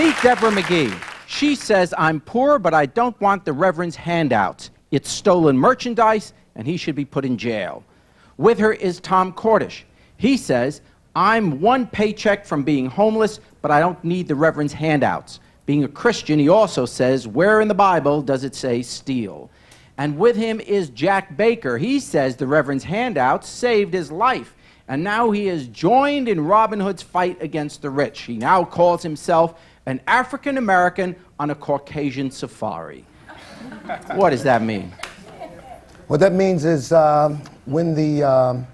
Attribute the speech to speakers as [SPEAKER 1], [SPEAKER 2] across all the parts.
[SPEAKER 1] Meet Deborah McGee. She says, I'm poor, but I don't want the Reverend's handouts. It's stolen merchandise, and he should be put in jail. With her is Tom Cordish. He says, I'm one paycheck from being homeless, but I don't need the Reverend's handouts. Being a Christian, he also says, where in the Bible does it say steal? And with him is Jack Baker. He says the Reverend's handouts saved his life, and now he is joined in Robin Hood's fight against the rich. He now calls himself an African American on a Caucasian safari. What does that mean?
[SPEAKER 2] What that means is when the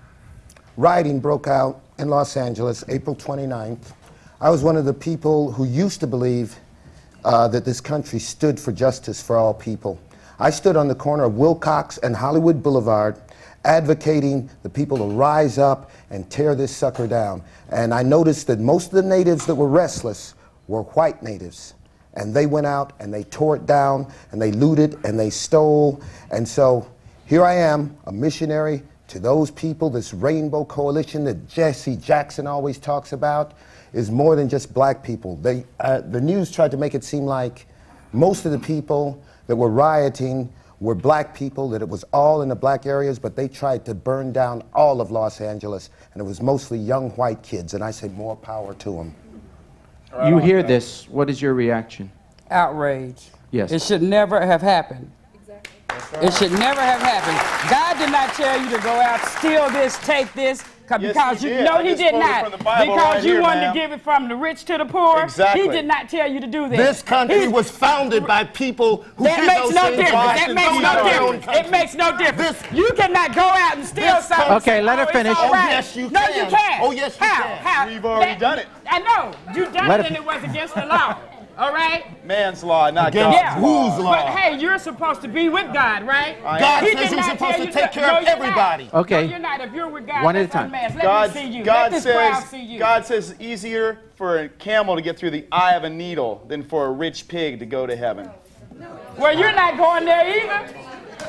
[SPEAKER 2] rioting broke out in Los Angeles, April 29th, I was one of the people who used to believe that this country stood for justice for all people. I stood on the corner of Wilcox and Hollywood Boulevard advocating the people to rise up and tear this sucker down. And I noticed that most of the natives that were restless were white natives. And they went out and they tore it down and they looted and they stole. And so here I am, a missionary to those people. This Rainbow Coalition that Jesse Jackson always talks about is more than just black people. The news tried to make it seem like most of the people that were rioting were black people, that it was all in the black areas, but they tried to burn down all of Los Angeles, and it was mostly young white kids, and I say more power to them.
[SPEAKER 1] You hear this, what is your reaction?
[SPEAKER 3] Outrage.
[SPEAKER 1] Yes.
[SPEAKER 3] It should never have happened.
[SPEAKER 4] Exactly.
[SPEAKER 3] It should never have happened. God did not tell you to go out, steal this, take this, because
[SPEAKER 4] he
[SPEAKER 3] you
[SPEAKER 4] did.
[SPEAKER 3] no,
[SPEAKER 4] I
[SPEAKER 3] he
[SPEAKER 4] just
[SPEAKER 3] did
[SPEAKER 4] quoted
[SPEAKER 3] not.
[SPEAKER 4] from the Bible
[SPEAKER 3] Because
[SPEAKER 4] right
[SPEAKER 3] you
[SPEAKER 4] here,
[SPEAKER 3] wanted
[SPEAKER 4] ma'am.
[SPEAKER 3] to give it from the rich to the poor.
[SPEAKER 4] Exactly.
[SPEAKER 3] He did not tell you to do that.
[SPEAKER 2] This country was founded by people who
[SPEAKER 3] That
[SPEAKER 2] did
[SPEAKER 3] makes
[SPEAKER 2] those
[SPEAKER 3] no
[SPEAKER 2] things
[SPEAKER 3] difference.
[SPEAKER 2] right
[SPEAKER 3] That
[SPEAKER 2] and
[SPEAKER 3] makes
[SPEAKER 2] don't
[SPEAKER 3] no
[SPEAKER 2] know their own
[SPEAKER 3] difference.
[SPEAKER 2] country.
[SPEAKER 3] It makes no difference. You cannot go out and steal something.
[SPEAKER 1] Okay, let her
[SPEAKER 3] it's
[SPEAKER 1] finish.
[SPEAKER 3] all
[SPEAKER 2] Oh,
[SPEAKER 3] right.
[SPEAKER 2] yes, you
[SPEAKER 3] No,
[SPEAKER 2] can.
[SPEAKER 3] you can't.
[SPEAKER 2] Oh, yes, you
[SPEAKER 3] How?
[SPEAKER 2] can.
[SPEAKER 3] How?
[SPEAKER 4] We've already done it.
[SPEAKER 3] I know. You done
[SPEAKER 1] Let
[SPEAKER 3] it
[SPEAKER 1] her-
[SPEAKER 3] and it was against the law. All right?
[SPEAKER 4] Man's law, not
[SPEAKER 2] Against
[SPEAKER 4] God's
[SPEAKER 3] Yeah.
[SPEAKER 4] law.
[SPEAKER 2] whose law?
[SPEAKER 3] But hey, you're supposed to be with God, right?
[SPEAKER 2] God
[SPEAKER 3] He
[SPEAKER 2] says
[SPEAKER 3] did
[SPEAKER 2] he's
[SPEAKER 3] not
[SPEAKER 2] supposed
[SPEAKER 3] tell
[SPEAKER 2] to
[SPEAKER 3] you
[SPEAKER 2] take care of
[SPEAKER 3] you're not.
[SPEAKER 1] everybody. Okay.
[SPEAKER 3] No, you're not. If you're with God,
[SPEAKER 1] One at a
[SPEAKER 3] let's
[SPEAKER 1] time.
[SPEAKER 3] unmask. Let
[SPEAKER 4] God,
[SPEAKER 3] me see you.
[SPEAKER 4] God
[SPEAKER 3] Let this crowd
[SPEAKER 4] says,
[SPEAKER 3] see you.
[SPEAKER 4] God says it's easier for a camel to get through the eye of a needle than for a rich pig to go to heaven.
[SPEAKER 3] Well, you're not going there either.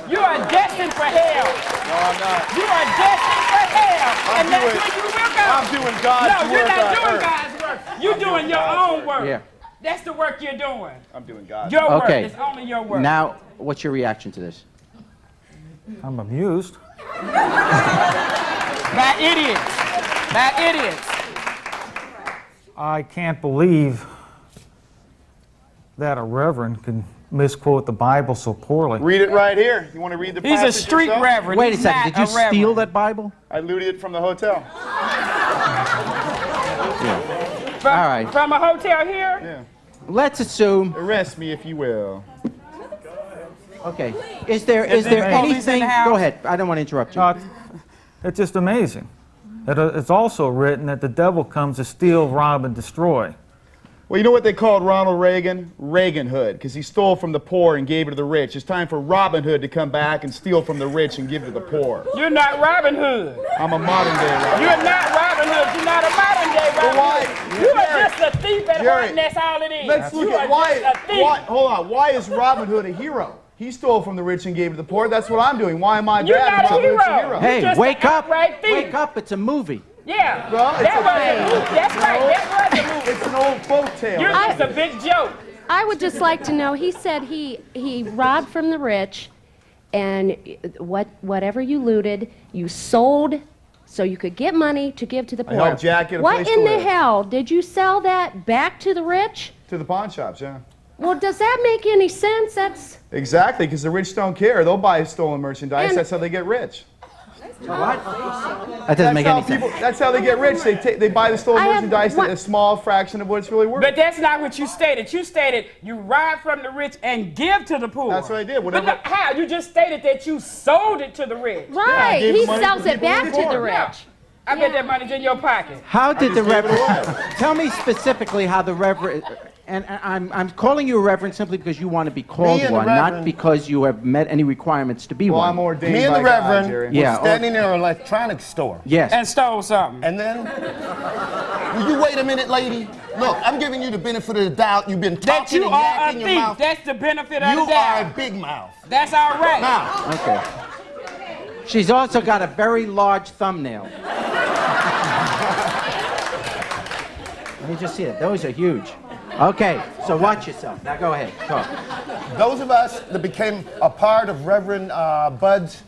[SPEAKER 3] You are destined for hell.
[SPEAKER 4] No, I'm not.
[SPEAKER 3] You are destined for hell.
[SPEAKER 4] I'm
[SPEAKER 3] And that's
[SPEAKER 4] doing-
[SPEAKER 3] where you will go.
[SPEAKER 4] I'm doing God's
[SPEAKER 3] No, you're
[SPEAKER 4] work
[SPEAKER 3] not
[SPEAKER 4] on
[SPEAKER 3] doing
[SPEAKER 4] earth.
[SPEAKER 3] God's work. You're doing your
[SPEAKER 4] God's
[SPEAKER 3] own work.
[SPEAKER 1] Yeah.
[SPEAKER 3] That's the work you're doing.
[SPEAKER 4] I'm doing God's
[SPEAKER 3] Your work.
[SPEAKER 1] Okay.
[SPEAKER 3] It's only your work.
[SPEAKER 1] Now, what's your reaction to this?
[SPEAKER 5] I'm amused.
[SPEAKER 3] By idiots. By idiots.
[SPEAKER 5] I can't believe that a reverend can misquote the Bible so poorly.
[SPEAKER 4] Read it right here. You want to read the
[SPEAKER 3] He's a
[SPEAKER 4] passage
[SPEAKER 3] street
[SPEAKER 4] yourself?
[SPEAKER 3] reverend.
[SPEAKER 1] Wait a
[SPEAKER 3] He's
[SPEAKER 1] second,
[SPEAKER 3] not
[SPEAKER 1] did you
[SPEAKER 3] a reverend.
[SPEAKER 1] steal that Bible?
[SPEAKER 4] I looted it from the hotel.
[SPEAKER 3] From,
[SPEAKER 1] All right.
[SPEAKER 3] From a hotel here?
[SPEAKER 4] Yeah.
[SPEAKER 1] Let's assume,
[SPEAKER 4] Arrest me if you will.
[SPEAKER 1] okay, is there
[SPEAKER 3] Is there police in the
[SPEAKER 1] anything,
[SPEAKER 3] house?
[SPEAKER 1] go ahead, I don't want to interrupt you.
[SPEAKER 5] It's just amazing. It's also written that the devil comes to steal, rob, and destroy.
[SPEAKER 4] Well, you know what they called Ronald Reagan? Reagan Hood, because he stole from the poor and gave it to the rich. It's time for Robin Hood to come back and steal from the rich and give to the poor.
[SPEAKER 3] You're not Robin Hood.
[SPEAKER 4] I'm a modern day Robin.
[SPEAKER 3] You're not Robin Hood. You're not a modern day Robin
[SPEAKER 4] why-
[SPEAKER 3] Hood. You are
[SPEAKER 4] Jerry,
[SPEAKER 3] just a thief at
[SPEAKER 4] Jerry,
[SPEAKER 3] heart, and that's all it is.
[SPEAKER 4] Let's look
[SPEAKER 3] you
[SPEAKER 4] at
[SPEAKER 3] are
[SPEAKER 4] why,
[SPEAKER 3] just a thief.
[SPEAKER 4] hold on, why is Robin Hood a hero? He stole from the rich and gave to the poor. That's what I'm doing. Why am I
[SPEAKER 3] You're
[SPEAKER 4] bad?
[SPEAKER 3] not a
[SPEAKER 4] because I'm
[SPEAKER 3] hero.
[SPEAKER 1] Hey,
[SPEAKER 3] just
[SPEAKER 1] wake
[SPEAKER 3] an
[SPEAKER 1] up,
[SPEAKER 3] outright thief.
[SPEAKER 1] wake up, it's a movie.
[SPEAKER 3] Yeah,
[SPEAKER 4] Well, it's
[SPEAKER 3] that
[SPEAKER 4] a
[SPEAKER 3] was
[SPEAKER 4] thing.
[SPEAKER 3] a movie. That's right, that was a movie.
[SPEAKER 4] It's an old folk tale.
[SPEAKER 3] You're just a big joke.
[SPEAKER 6] I would just like to know, he said he robbed from the rich, and whatever you looted, you sold so you could get money to give to the
[SPEAKER 4] I
[SPEAKER 6] poor.
[SPEAKER 4] helped Jack get a
[SPEAKER 6] What
[SPEAKER 4] place to
[SPEAKER 6] in the
[SPEAKER 4] live.
[SPEAKER 6] hell? Did you sell that back to the rich?
[SPEAKER 4] To the pawn shops, yeah.
[SPEAKER 6] Well, does that make any sense? That's...
[SPEAKER 4] Exactly, because the rich don't care. They'll buy stolen merchandise.
[SPEAKER 6] And-
[SPEAKER 4] That's how they get rich.
[SPEAKER 1] That doesn't make any sense.
[SPEAKER 4] That's how they get rich. They buy the stolen
[SPEAKER 6] I have
[SPEAKER 4] merchandise
[SPEAKER 6] one-
[SPEAKER 4] at a small fraction of what it's really worth.
[SPEAKER 3] But that's not what you stated. You stated you rob from the rich and give to the poor.
[SPEAKER 4] That's what I did.
[SPEAKER 3] But
[SPEAKER 4] Whatever.
[SPEAKER 3] no, how? You just stated that you sold it to the rich.
[SPEAKER 6] Right,
[SPEAKER 4] gave
[SPEAKER 6] he
[SPEAKER 4] money
[SPEAKER 6] sells
[SPEAKER 4] to
[SPEAKER 6] it
[SPEAKER 4] people
[SPEAKER 6] back
[SPEAKER 4] who
[SPEAKER 6] to the
[SPEAKER 4] poor.
[SPEAKER 6] rich.
[SPEAKER 3] Yeah. I bet that money's in your pocket.
[SPEAKER 1] How did the
[SPEAKER 4] just gave it
[SPEAKER 1] Reverend, tell me specifically how the Reverend, and I'm calling you a Reverend simply because you want to be called
[SPEAKER 2] Me and the
[SPEAKER 1] one, not
[SPEAKER 2] Reverend-
[SPEAKER 1] because you have met any requirements to be
[SPEAKER 4] Well,
[SPEAKER 1] one.
[SPEAKER 4] I'm ordained
[SPEAKER 2] Me and the
[SPEAKER 4] by God,
[SPEAKER 2] Reverend
[SPEAKER 4] Jerry.
[SPEAKER 2] were
[SPEAKER 1] Yeah,
[SPEAKER 2] standing in an electronics store.
[SPEAKER 1] Yes.
[SPEAKER 3] And stole something.
[SPEAKER 2] And then, will you wait a minute, lady? Look, I'm giving you the benefit of the doubt. You've been
[SPEAKER 3] That
[SPEAKER 2] talking
[SPEAKER 3] you
[SPEAKER 2] and
[SPEAKER 3] are a
[SPEAKER 2] yakking your
[SPEAKER 3] thief.
[SPEAKER 2] mouth.
[SPEAKER 3] That's the benefit of
[SPEAKER 2] You
[SPEAKER 3] the
[SPEAKER 2] are a
[SPEAKER 3] doubt.
[SPEAKER 2] big mouth.
[SPEAKER 3] That's all right.
[SPEAKER 2] Now,
[SPEAKER 1] Okay. She's also got a very large thumbnail. Let me just see it. Those are huge. Okay, so watch yourself. Now go ahead. Talk.
[SPEAKER 2] Those of us that became a part of Reverend Bud's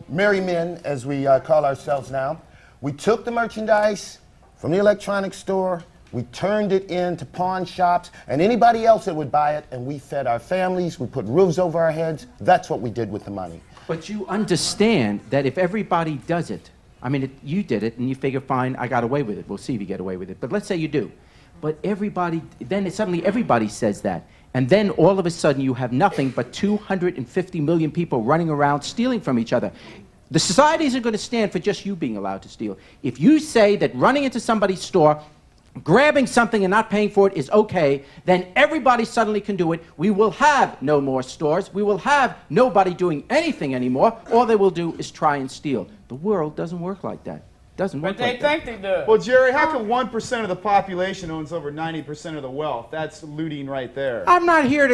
[SPEAKER 2] Merry Men, as we call ourselves now, we took the merchandise from the electronics store, we turned it into pawn shops, and anybody else that would buy it, and we fed our families, we put roofs over our heads. That's what we did with the money.
[SPEAKER 1] But you understand that if everybody does it, I mean, you did it, and you figure, fine, I got away with it. We'll see if you get away with it. But let's say you do. But everybody, then suddenly everybody says that. And then all of a sudden you have nothing but 250 million people running around stealing from each other. The society isn't going to stand for just you being allowed to steal. If you say that running into somebody's store, grabbing something and not paying for it is okay, then everybody suddenly can do it. We will have no more stores. We will have nobody doing anything anymore. All they will do is try and steal. The world doesn't work like that. Doesn't work
[SPEAKER 3] But they
[SPEAKER 1] like that.
[SPEAKER 3] think they do.
[SPEAKER 4] Well, Jerry, how come 1% of the population owns over 90% of the wealth? That's looting right there.
[SPEAKER 1] I'm not here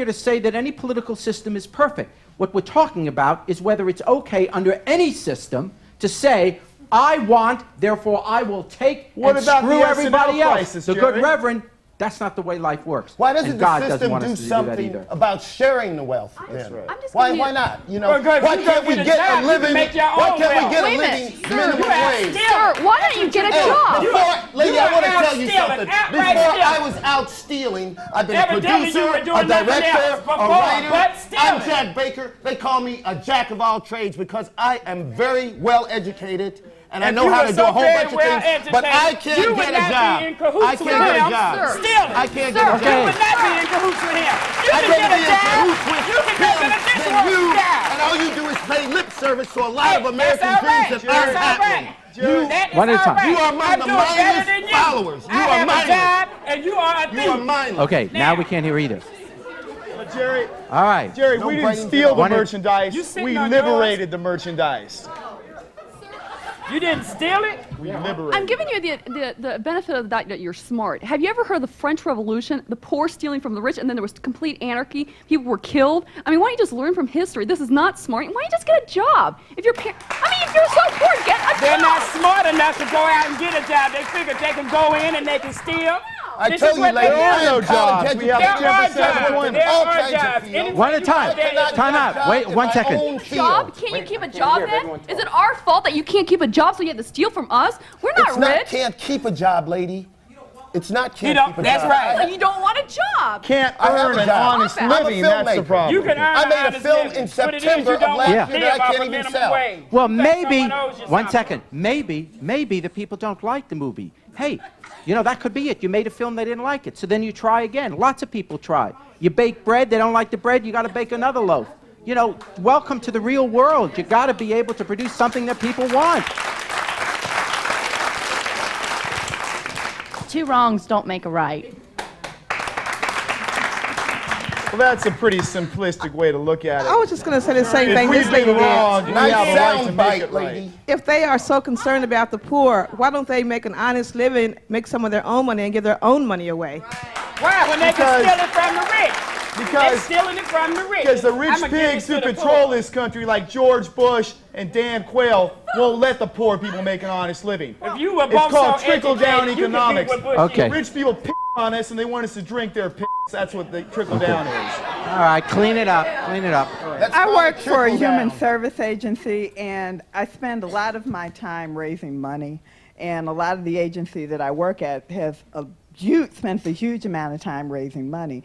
[SPEAKER 1] to say that any political system is perfect. What we're talking about is whether it's okay under any system to say, I want, therefore I will take
[SPEAKER 4] What
[SPEAKER 1] and
[SPEAKER 4] about
[SPEAKER 1] screw
[SPEAKER 4] the
[SPEAKER 1] everybody
[SPEAKER 4] SNL
[SPEAKER 1] else.
[SPEAKER 4] crisis,
[SPEAKER 1] The
[SPEAKER 4] Jerry?
[SPEAKER 1] good Reverend, that's not the way life works.
[SPEAKER 2] Why doesn't
[SPEAKER 1] And God
[SPEAKER 2] the
[SPEAKER 1] doesn't
[SPEAKER 2] system
[SPEAKER 1] want
[SPEAKER 2] do
[SPEAKER 1] us to do that
[SPEAKER 2] something
[SPEAKER 1] either.
[SPEAKER 2] about sharing the wealth? Then?
[SPEAKER 7] I'm just
[SPEAKER 2] Why?
[SPEAKER 7] giving
[SPEAKER 2] Why
[SPEAKER 7] you-
[SPEAKER 2] not? You know,
[SPEAKER 3] Well, good.
[SPEAKER 2] why
[SPEAKER 3] You
[SPEAKER 2] can't
[SPEAKER 3] go
[SPEAKER 2] we
[SPEAKER 3] get a
[SPEAKER 2] get
[SPEAKER 3] job,
[SPEAKER 2] a
[SPEAKER 3] you can
[SPEAKER 2] living?
[SPEAKER 3] make your
[SPEAKER 2] Why
[SPEAKER 3] own
[SPEAKER 2] can't we
[SPEAKER 3] wealth.
[SPEAKER 2] get a
[SPEAKER 7] Wait a
[SPEAKER 2] living
[SPEAKER 7] minute, sir.
[SPEAKER 2] minimum
[SPEAKER 3] You are
[SPEAKER 2] wage?
[SPEAKER 3] still-
[SPEAKER 7] Sir, why don't you get a
[SPEAKER 2] Hey,
[SPEAKER 7] job?
[SPEAKER 2] before, lady,
[SPEAKER 3] You
[SPEAKER 2] I
[SPEAKER 3] are
[SPEAKER 2] want to
[SPEAKER 3] out
[SPEAKER 2] tell you
[SPEAKER 3] stealing,
[SPEAKER 2] something.
[SPEAKER 3] outright
[SPEAKER 2] Before I
[SPEAKER 3] stealing.
[SPEAKER 2] was out stealing, I've been a
[SPEAKER 3] Evidently, you
[SPEAKER 2] producer,
[SPEAKER 3] were doing
[SPEAKER 2] a
[SPEAKER 3] nothing
[SPEAKER 2] director,
[SPEAKER 3] else before,
[SPEAKER 2] a writer.
[SPEAKER 3] but
[SPEAKER 2] I'm
[SPEAKER 3] stealing.
[SPEAKER 2] Jack Baker. They call me a jack of all trades because I am very well educated. And I
[SPEAKER 3] If
[SPEAKER 2] know
[SPEAKER 3] you
[SPEAKER 2] how
[SPEAKER 3] were
[SPEAKER 2] to do
[SPEAKER 3] so
[SPEAKER 2] a whole
[SPEAKER 3] very
[SPEAKER 2] bunch of
[SPEAKER 3] well
[SPEAKER 2] things, but I
[SPEAKER 3] educated,
[SPEAKER 2] can't
[SPEAKER 3] you would
[SPEAKER 2] get a
[SPEAKER 3] not
[SPEAKER 2] job.
[SPEAKER 3] be in cahoots
[SPEAKER 2] I can't
[SPEAKER 3] with
[SPEAKER 2] get a
[SPEAKER 3] him,
[SPEAKER 2] job.
[SPEAKER 7] sir.
[SPEAKER 3] Stealing.
[SPEAKER 2] I can't
[SPEAKER 7] Sir.
[SPEAKER 2] get a
[SPEAKER 3] You
[SPEAKER 2] job.
[SPEAKER 3] would not be in cahoots with him. You
[SPEAKER 2] I
[SPEAKER 3] can
[SPEAKER 2] better
[SPEAKER 3] get
[SPEAKER 2] be
[SPEAKER 3] a
[SPEAKER 2] in
[SPEAKER 3] job.
[SPEAKER 2] cahoots with
[SPEAKER 3] You can go
[SPEAKER 2] him
[SPEAKER 3] get a
[SPEAKER 2] than
[SPEAKER 3] dishwasher
[SPEAKER 2] you,
[SPEAKER 3] job.
[SPEAKER 2] and all you do is pay lip service to a lot of
[SPEAKER 3] Hey,
[SPEAKER 2] American
[SPEAKER 3] that's all right.
[SPEAKER 2] dreams that aren't
[SPEAKER 3] That's all
[SPEAKER 2] happening.
[SPEAKER 3] right.
[SPEAKER 2] You,
[SPEAKER 3] That is
[SPEAKER 1] One at a
[SPEAKER 3] all
[SPEAKER 1] time.
[SPEAKER 3] right.
[SPEAKER 2] You are among
[SPEAKER 3] I'm
[SPEAKER 2] the
[SPEAKER 3] doing better
[SPEAKER 2] mindless
[SPEAKER 3] than you.
[SPEAKER 2] followers. You
[SPEAKER 3] I
[SPEAKER 2] are
[SPEAKER 3] have a
[SPEAKER 2] mindless.
[SPEAKER 3] job, and you are a
[SPEAKER 2] you are
[SPEAKER 3] thief.
[SPEAKER 2] mindless.
[SPEAKER 1] Okay, now
[SPEAKER 3] Now.
[SPEAKER 1] we can't hear either.
[SPEAKER 4] But Jerry,
[SPEAKER 1] All right.
[SPEAKER 4] Jerry,
[SPEAKER 2] No
[SPEAKER 4] we didn't
[SPEAKER 2] brains
[SPEAKER 4] steal
[SPEAKER 2] at
[SPEAKER 4] the
[SPEAKER 2] all.
[SPEAKER 4] merchandise.
[SPEAKER 3] You sitting
[SPEAKER 4] We
[SPEAKER 3] on yours?
[SPEAKER 4] liberated the merchandise.
[SPEAKER 3] You didn't steal it?
[SPEAKER 4] We liberated.
[SPEAKER 7] I'm giving you the benefit of the doubt that you're smart. Have you ever heard of the French Revolution, the poor stealing from the rich, and then there was complete anarchy? People were killed. I mean, why don't you just learn from history? This is not smart. Why don't you just get a job? If you're, I mean, if you're so poor, get a
[SPEAKER 3] They're
[SPEAKER 7] job.
[SPEAKER 3] not smart enough to go out and get a job. They figure they can go in and they can steal.
[SPEAKER 2] I
[SPEAKER 3] This
[SPEAKER 2] tell
[SPEAKER 3] is
[SPEAKER 2] you,
[SPEAKER 3] what they
[SPEAKER 2] lady,
[SPEAKER 3] do.
[SPEAKER 2] I
[SPEAKER 4] no
[SPEAKER 2] am college
[SPEAKER 4] jobs. We have
[SPEAKER 2] educated.
[SPEAKER 3] There are
[SPEAKER 4] 10%
[SPEAKER 3] jobs.
[SPEAKER 4] employment.
[SPEAKER 3] There
[SPEAKER 2] All
[SPEAKER 3] are
[SPEAKER 2] kinds of
[SPEAKER 3] jobs.
[SPEAKER 2] fields.
[SPEAKER 3] Anything
[SPEAKER 1] One at a
[SPEAKER 3] you
[SPEAKER 1] time.
[SPEAKER 3] want, there is.
[SPEAKER 1] Time out. Wait, one second.
[SPEAKER 7] Job? Can't you keep a job then? Is it our fault that you can't keep a job so you have to steal from us? We're not
[SPEAKER 2] It's not
[SPEAKER 7] rich.
[SPEAKER 2] can't keep a job, lady. It's not
[SPEAKER 3] You
[SPEAKER 2] can't
[SPEAKER 3] don't-
[SPEAKER 2] keep a
[SPEAKER 3] that's
[SPEAKER 2] job.
[SPEAKER 3] right.
[SPEAKER 7] So you don't want a job.
[SPEAKER 4] Can't
[SPEAKER 2] I have
[SPEAKER 4] earn
[SPEAKER 2] a
[SPEAKER 4] an
[SPEAKER 2] job.
[SPEAKER 4] honest
[SPEAKER 7] I'm a
[SPEAKER 4] living. That's the
[SPEAKER 2] filmmaker.
[SPEAKER 4] problem.
[SPEAKER 3] You can earn
[SPEAKER 2] I made a
[SPEAKER 3] honest
[SPEAKER 2] film
[SPEAKER 3] living.
[SPEAKER 2] in
[SPEAKER 3] What it is,
[SPEAKER 2] September
[SPEAKER 3] you
[SPEAKER 2] of
[SPEAKER 3] don't
[SPEAKER 2] last
[SPEAKER 3] want
[SPEAKER 1] year
[SPEAKER 3] to
[SPEAKER 2] that I
[SPEAKER 3] live off
[SPEAKER 2] can't
[SPEAKER 3] a
[SPEAKER 2] even
[SPEAKER 3] minimum
[SPEAKER 2] sell.
[SPEAKER 3] wage.
[SPEAKER 1] Well,
[SPEAKER 3] You bet
[SPEAKER 1] maybe,
[SPEAKER 3] someone owes you
[SPEAKER 1] one
[SPEAKER 3] something.
[SPEAKER 1] second, maybe the people don't like the movie. Hey, you know, that could be it. You made a film, they didn't like it. So then you try again. Lots of people try. You bake bread, they don't like the bread, you got to bake another loaf. You know, welcome to the real world. You got to be able to produce something that people want.
[SPEAKER 8] Two wrongs don't make a right.
[SPEAKER 4] Well, that's a pretty simplistic way to look at it.
[SPEAKER 9] I was just going to say the same
[SPEAKER 4] If
[SPEAKER 9] thing
[SPEAKER 4] we
[SPEAKER 9] this lady
[SPEAKER 4] do
[SPEAKER 9] did.
[SPEAKER 4] wrong, we
[SPEAKER 2] Nice
[SPEAKER 4] have a right to
[SPEAKER 2] sound
[SPEAKER 4] make
[SPEAKER 2] bite,
[SPEAKER 4] it right.
[SPEAKER 2] lady.
[SPEAKER 9] If they are so concerned about the poor, why don't they make an honest living, make some of their own money, and give their own money away?
[SPEAKER 3] Why? When they can
[SPEAKER 4] Because-
[SPEAKER 3] steal it from the rich. They're
[SPEAKER 4] Because
[SPEAKER 3] stealing it from the rich.
[SPEAKER 4] Because the rich
[SPEAKER 3] I'ma give it
[SPEAKER 4] pigs
[SPEAKER 3] to
[SPEAKER 4] who
[SPEAKER 3] the
[SPEAKER 4] control
[SPEAKER 3] poor.
[SPEAKER 4] this country, like George Bush and Dan Quayle, won't let the poor people make an honest living.
[SPEAKER 3] If you were
[SPEAKER 4] It's
[SPEAKER 3] both
[SPEAKER 4] called
[SPEAKER 3] so
[SPEAKER 4] trickle-down
[SPEAKER 3] educated, you could be
[SPEAKER 4] economics.
[SPEAKER 3] what Bush
[SPEAKER 1] Okay.
[SPEAKER 3] is.
[SPEAKER 4] Rich people piss on us and they want us to drink their piss. That's what the trickle-down is.
[SPEAKER 1] All right, clean it up, clean it up.
[SPEAKER 2] That's
[SPEAKER 10] I
[SPEAKER 2] called
[SPEAKER 10] work for a
[SPEAKER 2] trickle
[SPEAKER 10] human
[SPEAKER 2] down.
[SPEAKER 10] service agency, and I spend a lot of my time raising money. And a lot of the agency that I work at spends a huge amount of time raising money.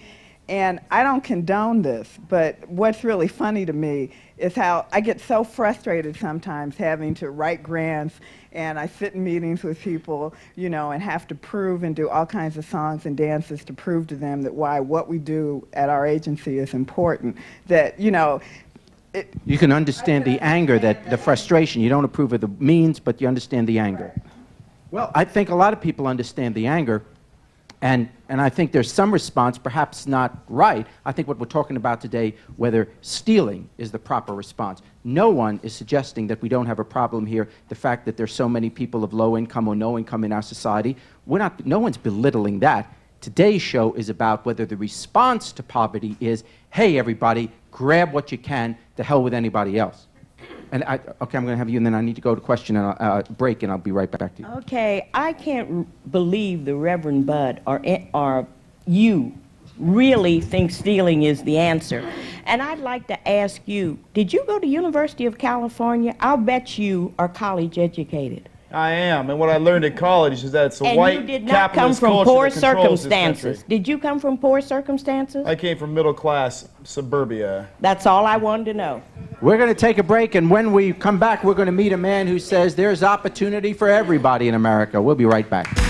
[SPEAKER 10] And I don't condone this, but what's really funny to me is how I get so frustrated sometimes having to write grants, and I sit in meetings with people, you know, and have to prove and do all kinds of songs and dances to prove to them that what we do at our agency is important. That, you know,
[SPEAKER 1] You can understand the anger, the frustration. You don't approve of the means, but you understand the anger. Well, I think a lot of people understand the anger, and I think there's some response, perhaps not right. I think what we're talking about today, whether stealing is the proper response. No one is suggesting that we don't have a problem here. The fact that there's so many people of low income or no income in our society, no one's belittling that. Today's show is about whether the response to poverty is, hey, everybody, grab what you can, to hell with anybody else. And okay, I'm going to have you, and then I need to go to question and break, and I'll be right back to you.
[SPEAKER 11] Okay, I can't believe the Reverend Bud or
[SPEAKER 8] you really think stealing is the answer. And I'd like to ask you, did you go to University of California? I'll bet you are college educated.
[SPEAKER 4] I am, and what I learned at college is that it's a
[SPEAKER 8] And
[SPEAKER 4] white
[SPEAKER 8] you did not come
[SPEAKER 4] capitalist
[SPEAKER 8] from
[SPEAKER 4] culture
[SPEAKER 8] poor
[SPEAKER 4] that controls this
[SPEAKER 8] circumstances.
[SPEAKER 4] country.
[SPEAKER 8] Did you come from poor circumstances?
[SPEAKER 4] I came from middle class suburbia.
[SPEAKER 8] That's all I wanted to know.
[SPEAKER 1] We're going to take a break, and when we come back, we're going to meet a man who says there's opportunity for everybody in America. We'll be right back.